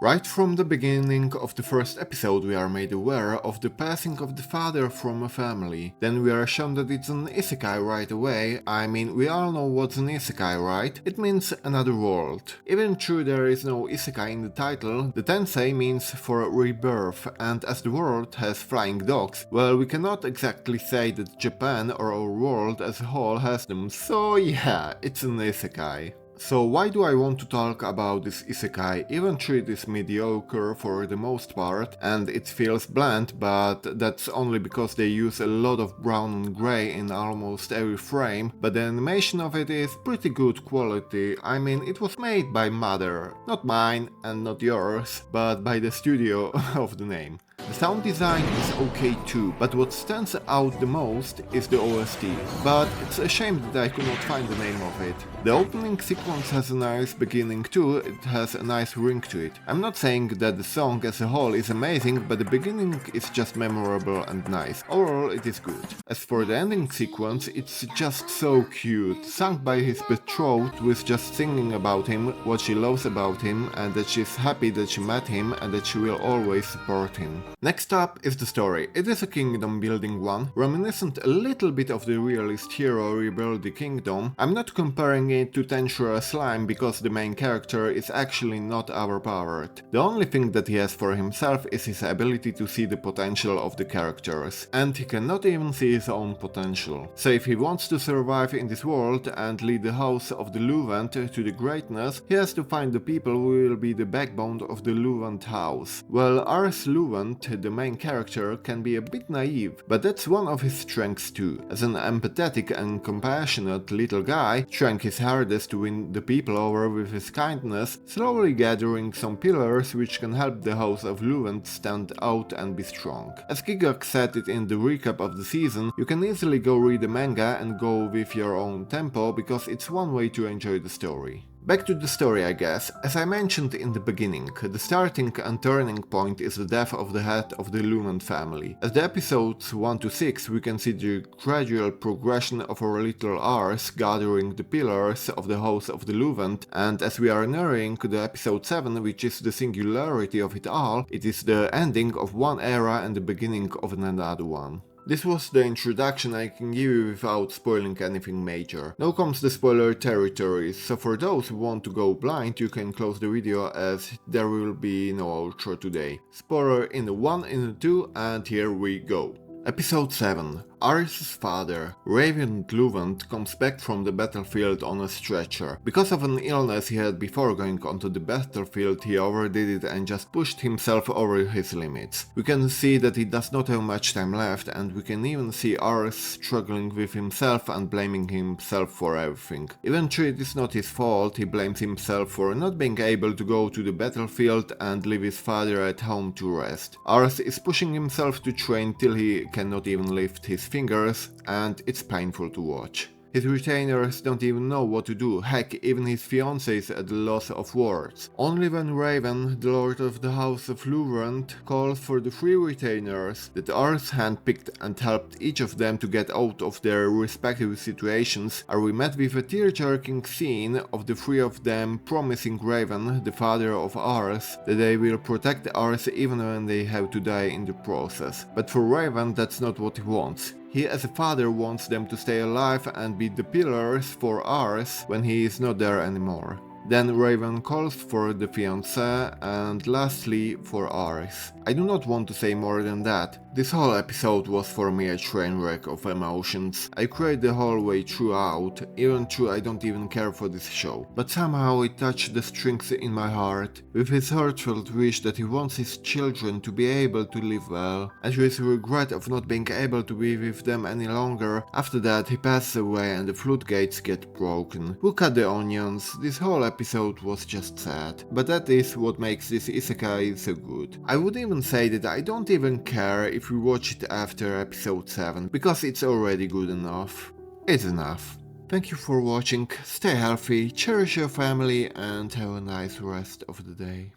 Right from the beginning of the first episode we are made aware of the passing of the father from a family. Then we are shown that it's an isekai right away. I mean, we all know what's an isekai, right? It means another world. Even though there is no isekai in the title, the Tensei means for rebirth, and as the world has flying dogs, well, we cannot exactly say that Japan or our world as a whole has them, so yeah, it's an isekai. So why do I want to talk about this isekai, even though it is mediocre for the most part and it feels bland, but that's only because they use a lot of brown and grey in almost every frame, but the animation of it is pretty good quality. I mean, it was made by Mother, not mine and not yours, but by the studio of the name. The sound design is okay too, but what stands out the most is the OST. But it's a shame that I could not find the name of it. The opening sequence has a nice beginning too, it has a nice ring to it. I'm not saying that the song as a whole is amazing, but the beginning is just memorable and nice. Overall it is good. As for the ending sequence, it's just so cute, sung by his betrothed with just singing about him, what she loves about him, and that she's happy that she met him and that she will always support him. Next up is the story. It is a kingdom building one, reminiscent a little bit of the realist hero Rebuild the Kingdom. I'm not comparing it to Tensei Slime because the main character is actually not overpowered. The only thing that he has for himself is his ability to see the potential of the characters, and he cannot even see his own potential. So if he wants to survive in this world and lead the house of the Luvant to the greatness, he has to find the people who will be the backbone of the Luvant house. Well, Ars Luvant, the main character, can be a bit naive, but that's one of his strengths too. As an empathetic and compassionate little guy, trying his hardest to win the people over with his kindness, slowly gathering some pillars which can help the house of Luvant stand out and be strong. As Gigak said it in the recap of the season, you can easily go read the manga and go with your own tempo because it's one way to enjoy the story. Back to the story, I guess. As I mentioned in the beginning, the starting and turning point is the death of the head of the Luvant family. As the episodes 1 to 6, we can see the gradual progression of our little Ars gathering the pillars of the house of the Luvant, and as we are nearing the episode 7, which is the singularity of it all, it is the ending of one era and the beginning of another one. This was the introduction I can give you without spoiling anything major. Now comes the spoiler territory, so for those who want to go blind, you can close the video as there will be no outro today. Spoiler in the 1, in the 2, and here we go. Episode 7. Aris' father, Raven Luvant, comes back from the battlefield on a stretcher. Because of an illness he had before going onto the battlefield, he overdid it and just pushed himself over his limits. We can see that he does not have much time left, and we can even see Aris struggling with himself and blaming himself for everything. Even though it is not his fault, he blames himself for not being able to go to the battlefield and leave his father at home to rest. Aris is pushing himself to train till he cannot even lift his fingers, and it's painful to watch. His retainers don't even know what to do, heck, even his fiancée is at the loss of words. Only when Raven, the lord of the house of Luvant, calls for the 3 retainers that Ars handpicked and helped each of them to get out of their respective situations, are we met with a tear-jerking scene of the 3 of them promising Raven, the father of Ars, that they will protect Ars even when they have to die in the process. But for Raven, that's not what he wants. He as a father wants them to stay alive and be the pillars for Ars when he is not there anymore. Then Raven calls for the fiancée and lastly for Ars. I do not want to say more than that. This whole episode was for me a train wreck of emotions. I cried the whole way throughout, even though I don't even care for this show. But somehow it touched the strings in my heart, with his heartfelt wish that he wants his children to be able to live well, and his regret of not being able to be with them any longer. After that he passes away and the floodgates get broken. Who cut the onions? This whole episode was just sad. But that is what makes this isekai so good. I would even say that I don't even care if we watch it after episode 7, because it's already good enough. It's enough. Thank you for watching, stay healthy, cherish your family and have a nice rest of the day.